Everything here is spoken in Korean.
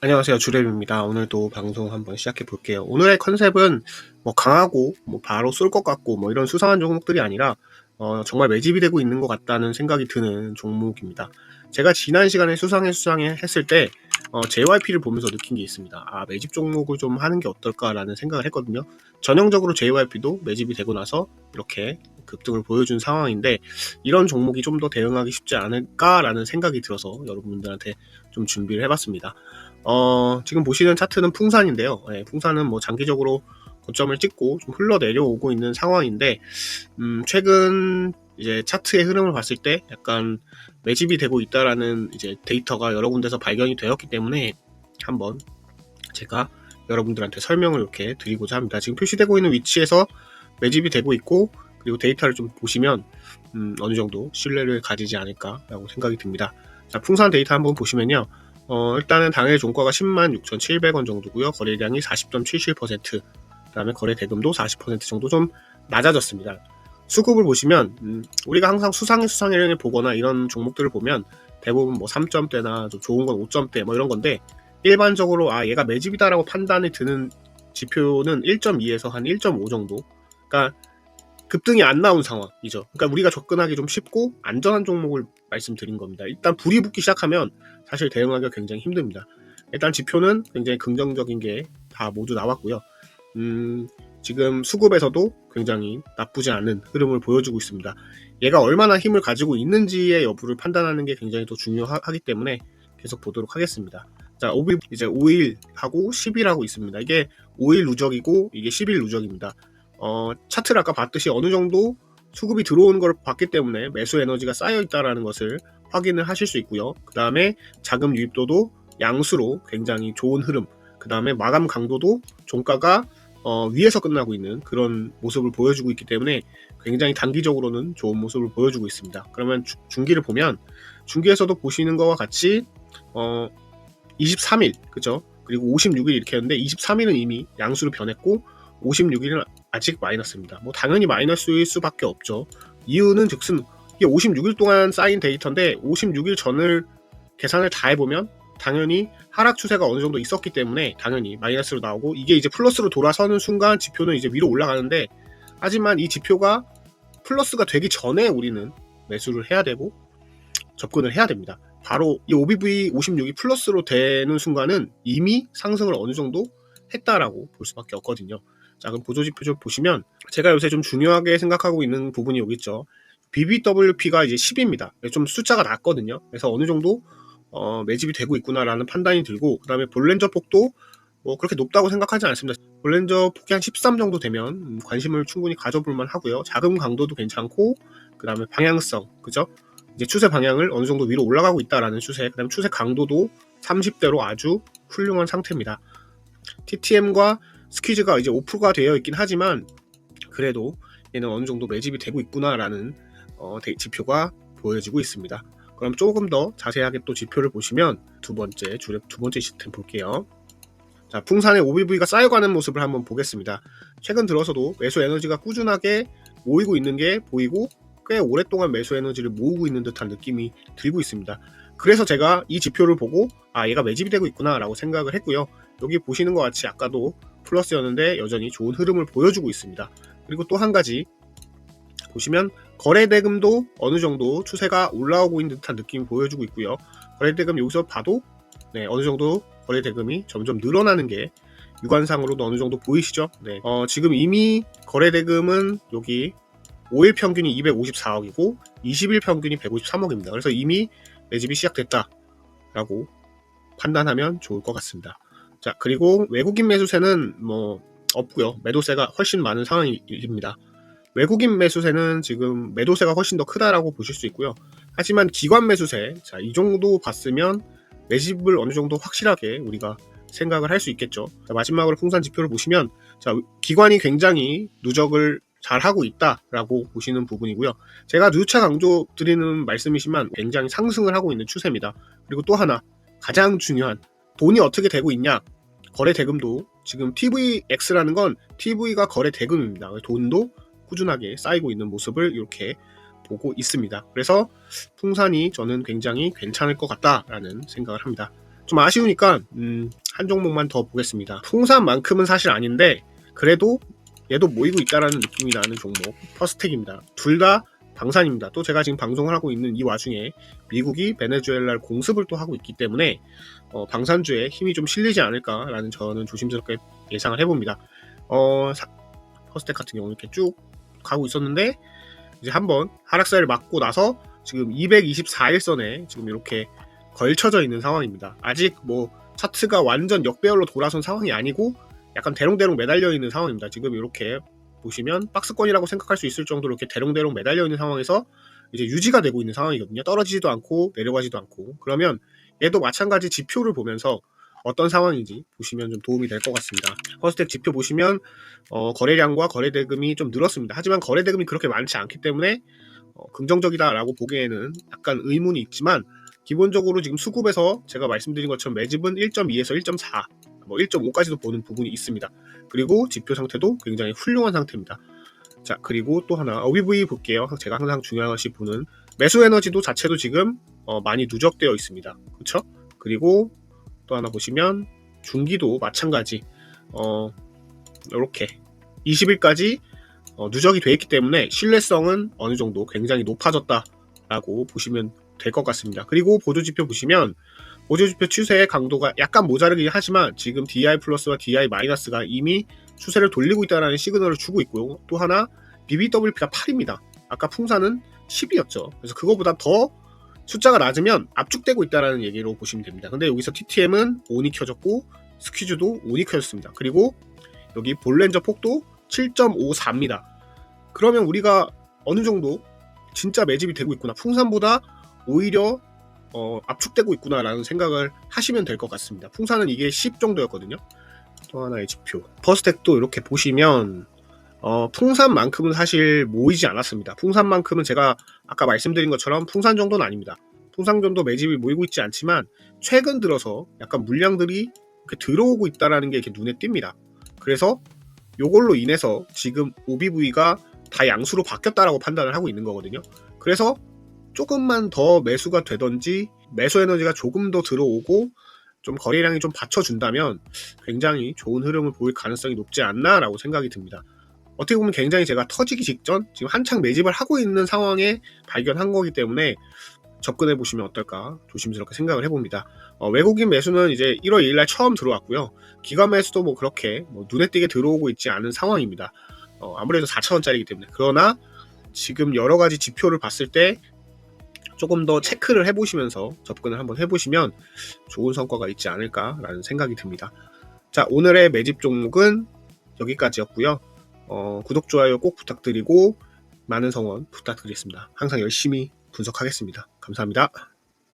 안녕하세요. 주랩입니다. 오늘도 방송 한번 시작해 볼게요. 오늘의 컨셉은 강하고 바로 쏠 것 같고 이런 수상한 종목들이 아니라 정말 매집이 되고 있는 것 같다는 생각이 드는 종목입니다. 제가 지난 시간에 수상해 했을 때 JYP를 보면서 느낀 게 있습니다. 매집 종목을 좀 하는 게 어떨까라는 생각을 했거든요. 전형적으로 JYP도 매집이 되고 나서 이렇게 급등을 보여준 상황인데 이런 종목이 좀 더 대응하기 쉽지 않을까라는 생각이 들어서 여러분들한테 좀 준비를 해봤습니다. 지금 보시는 차트는 풍산인데요. 풍산은 장기적으로 고점을 찍고 좀 흘러 내려오고 있는 상황인데, 최근 이제 차트의 흐름을 봤을 때 약간 매집이 되고 있다라는 이제 데이터가 여러 군데서 발견이 되었기 때문에 한번 제가 여러분들한테 설명을 이렇게 드리고자 합니다. 지금 표시되고 있는 위치에서 매집이 되고 있고, 그리고 데이터를 좀 보시면 어느 정도 신뢰를 가지지 않을까라고 생각이 듭니다. 자, 풍산 데이터 한번 보시면요. 일단은 당일 종가가 106,700원 정도고요. 거래량이 40.77%, 그 다음에 거래 대금도 40% 정도 좀 낮아졌습니다. 수급을 보시면 우리가 항상 수상해를 보거나 이런 종목들을 보면 대부분 3점대나 좀 좋은 건 5점대 이런 건데, 일반적으로 얘가 매집이다라고 판단이 드는 지표는 1.2에서 한 1.5 정도, 그러니까 급등이 안 나온 상황이죠. 그러니까 우리가 접근하기 좀 쉽고 안전한 종목을 말씀드린 겁니다. 일단 불이 붙기 시작하면 사실 대응하기가 굉장히 힘듭니다. 일단 지표는 굉장히 긍정적인 게 다 모두 나왔고요. 지금 수급에서도 굉장히 나쁘지 않은 흐름을 보여주고 있습니다. 얘가 얼마나 힘을 가지고 있는지의 여부를 판단하는 게 굉장히 더 중요하기 때문에 계속 보도록 하겠습니다. 자, 이제 5일하고 10일하고 있습니다. 이게 5일 누적이고 이게 10일 누적입니다. 차트를 아까 봤듯이 어느 정도 수급이 들어오는 걸 봤기 때문에 매수 에너지가 쌓여 있다라는 것을 확인을 하실 수 있고요. 그 다음에 자금 유입도도 양수로 굉장히 좋은 흐름, 그 다음에 마감 강도도 종가가 위에서 끝나고 있는 그런 모습을 보여주고 있기 때문에 굉장히 단기적으로는 좋은 모습을 보여주고 있습니다. 그러면 중기를 보면 중기에서도 보시는 것과 같이 23일 그죠? 그리고 56일 이렇게 했는데 23일은 이미 양수로 변했고 56일은 아직 마이너스입니다. 당연히 마이너스일 수밖에 없죠. 이유는 즉슨 이게 56일 동안 쌓인 데이터인데 56일 전을 계산을 다 해보면 당연히 하락 추세가 어느 정도 있었기 때문에 당연히 마이너스로 나오고, 이게 이제 플러스로 돌아서는 순간 지표는 이제 위로 올라가는데, 하지만 이 지표가 플러스가 되기 전에 우리는 매수를 해야 되고 접근을 해야 됩니다. 바로 이 OBV 56이 플러스로 되는 순간은 이미 상승을 어느 정도 했다라고 볼 수밖에 없거든요. 자, 그럼 보조지표 좀 보시면 제가 요새 좀 중요하게 생각하고 있는 부분이 여기 있죠. BBWP가 이제 10입니다. 좀 숫자가 낮거든요. 그래서 어느 정도 매집이 되고 있구나라는 판단이 들고, 그 다음에 볼렌저 폭도 그렇게 높다고 생각하지 않습니다. 볼렌저 폭이 한 13 정도 되면 관심을 충분히 가져볼만 하고요. 자금 강도도 괜찮고, 그 다음에 방향성, 그죠? 이제 추세 방향을 어느 정도 위로 올라가고 있다라는 추세, 그 다음에 추세 강도도 30대로 아주 훌륭한 상태입니다. TTM과 스퀴즈가 이제 오프가 되어 있긴 하지만 그래도 얘는 어느 정도 매집이 되고 있구나라는 지표가 보여지고 있습니다. 그럼 조금 더 자세하게 또 지표를 보시면 두 번째 시스템 볼게요. 자, 풍산의 OBV가 쌓여가는 모습을 한번 보겠습니다. 최근 들어서도 매수 에너지가 꾸준하게 모이고 있는 게 보이고, 꽤 오랫동안 매수 에너지를 모으고 있는 듯한 느낌이 들고 있습니다. 그래서 제가 이 지표를 보고 얘가 매집이 되고 있구나 라고 생각을 했고요. 여기 보시는 것 같이 아까도 플러스였는데 여전히 좋은 흐름을 보여주고 있습니다. 그리고 또 한 가지 보시면 거래대금도 어느 정도 추세가 올라오고 있는 듯한 느낌을 보여주고 있고요. 거래대금 여기서 봐도 어느 정도 거래대금이 점점 늘어나는 게 유관상으로도 어느 정도 보이시죠? 지금 이미 거래대금은 여기 5일 평균이 254억이고 20일 평균이 153억입니다. 그래서 이미 매집이 시작됐다라고 판단하면 좋을 것 같습니다. 자, 그리고 외국인 매수세는 없고요. 매도세가 훨씬 많은 상황입니다. 외국인 매수세는 지금 매도세가 훨씬 더 크다라고 보실 수 있고요. 하지만 기관 매수세, 자, 이 정도 봤으면 매집을 어느 정도 확실하게 우리가 생각을 할 수 있겠죠. 자, 마지막으로 풍산 지표를 보시면 자, 기관이 굉장히 누적을 잘 하고 있다라고 보시는 부분이고요. 제가 누차 강조 드리는 말씀이지만 굉장히 상승을 하고 있는 추세입니다. 그리고 또 하나 가장 중요한 돈이 어떻게 되고 있냐, 거래 대금도 지금 TVX라는 건 TV가 거래 대금입니다. 돈도 꾸준하게 쌓이고 있는 모습을 이렇게 보고 있습니다. 그래서 풍산이 저는 굉장히 괜찮을 것 같다라는 생각을 합니다. 좀 아쉬우니까 한 종목만 더 보겠습니다. 풍산만큼은 사실 아닌데 그래도 얘도 모이고 있다라는 느낌이 나는 종목 퍼스텍입니다. 둘 다 방산입니다. 또 제가 지금 방송을 하고 있는 이 와중에 미국이 베네수엘라를 공습을 또 하고 있기 때문에 방산주에 힘이 좀 실리지 않을까라는 저는 조심스럽게 예상을 해봅니다. 퍼스텍 같은 경우는 이렇게 쭉 가고 있었는데 이제 한번 하락세를 맞고 나서 지금 224일선에 지금 이렇게 걸쳐져 있는 상황입니다. 아직 뭐 차트가 완전 역배열로 돌아선 상황이 아니고 약간 대롱대롱 매달려 있는 상황입니다. 지금 이렇게 보시면 박스권이라고 생각할 수 있을 정도로 이렇게 대롱대롱 매달려 있는 상황에서 이제 유지가 되고 있는 상황이거든요. 떨어지지도 않고 내려가지도 않고. 그러면 얘도 마찬가지 지표를 보면서 어떤 상황인지 보시면 좀 도움이 될 것 같습니다. 퍼스텍 지표 보시면 거래량과 거래대금이 좀 늘었습니다. 하지만 거래대금이 그렇게 많지 않기 때문에 긍정적이다라고 보기에는 약간 의문이 있지만 기본적으로 지금 수급에서 제가 말씀드린 것처럼 매집은 1.2에서 1.4 뭐 1.5까지도 보는 부분이 있습니다. 그리고 지표 상태도 굉장히 훌륭한 상태입니다. 자, 그리고 또 하나 OBV 볼게요. 제가 항상 중요시 보는 매수 에너지도 자체도 지금 많이 누적되어 있습니다. 그렇죠? 그리고 또 하나 보시면 중기도 마찬가지 이렇게 20일까지 누적이 되어 있기 때문에 신뢰성은 어느 정도 굉장히 높아졌다라고 보시면 될 것 같습니다. 그리고 보조지표 보시면 보조지표 추세의 강도가 약간 모자르긴 하지만 지금 DI 플러스와 DI 마이너스가 이미 추세를 돌리고 있다는 시그널을 주고 있고요. 또 하나 BBWP가 8입니다. 아까 풍산은 10이었죠. 그래서 그거보다 더 숫자가 낮으면 압축되고 있다는 얘기로 보시면 됩니다. 근데 여기서 TTM은 온이 켜졌고 스퀴즈도 온이 켜졌습니다. 그리고 여기 볼렌저 폭도 7.54입니다. 그러면 우리가 어느 정도 진짜 매집이 되고 있구나. 풍산보다 오히려 압축되고 있구나라는 생각을 하시면 될 것 같습니다. 풍산은 이게 10 정도였거든요. 또 하나의 지표. 퍼스텍도 이렇게 보시면 풍산만큼은 사실 모이지 않았습니다. 풍산만큼은 제가 아까 말씀드린 것처럼 풍산 정도는 아닙니다. 풍산 정도 매집이 모이고 있지 않지만 최근 들어서 약간 물량들이 이렇게 들어오고 있다는 게 이렇게 눈에 띕니다. 그래서 이걸로 인해서 지금 OBV가 다 양수로 바뀌었다라고 판단을 하고 있는 거거든요. 그래서 조금만 더 매수가 되던지 매수 에너지가 조금 더 들어오고 좀 거래량이 좀 받쳐준다면 굉장히 좋은 흐름을 보일 가능성이 높지 않나라고 생각이 듭니다. 어떻게 보면 굉장히 제가 터지기 직전 지금 한창 매집을 하고 있는 상황에 발견한 거기 때문에 접근해 보시면 어떨까 조심스럽게 생각을 해봅니다. 외국인 매수는 이제 1월 2일날 처음 들어왔고요. 기관 매수도 뭐 그렇게 눈에 띄게 들어오고 있지 않은 상황입니다. 아무래도 4,000원짜리이기 때문에. 그러나 지금 여러 가지 지표를 봤을 때 조금 더 체크를 해보시면서 접근을 한번 해보시면 좋은 성과가 있지 않을까라는 생각이 듭니다. 자, 오늘의 매집 종목은 여기까지였고요. 구독, 좋아요 꼭 부탁드리고 많은 성원 부탁드리겠습니다. 항상 열심히 분석하겠습니다. 감사합니다.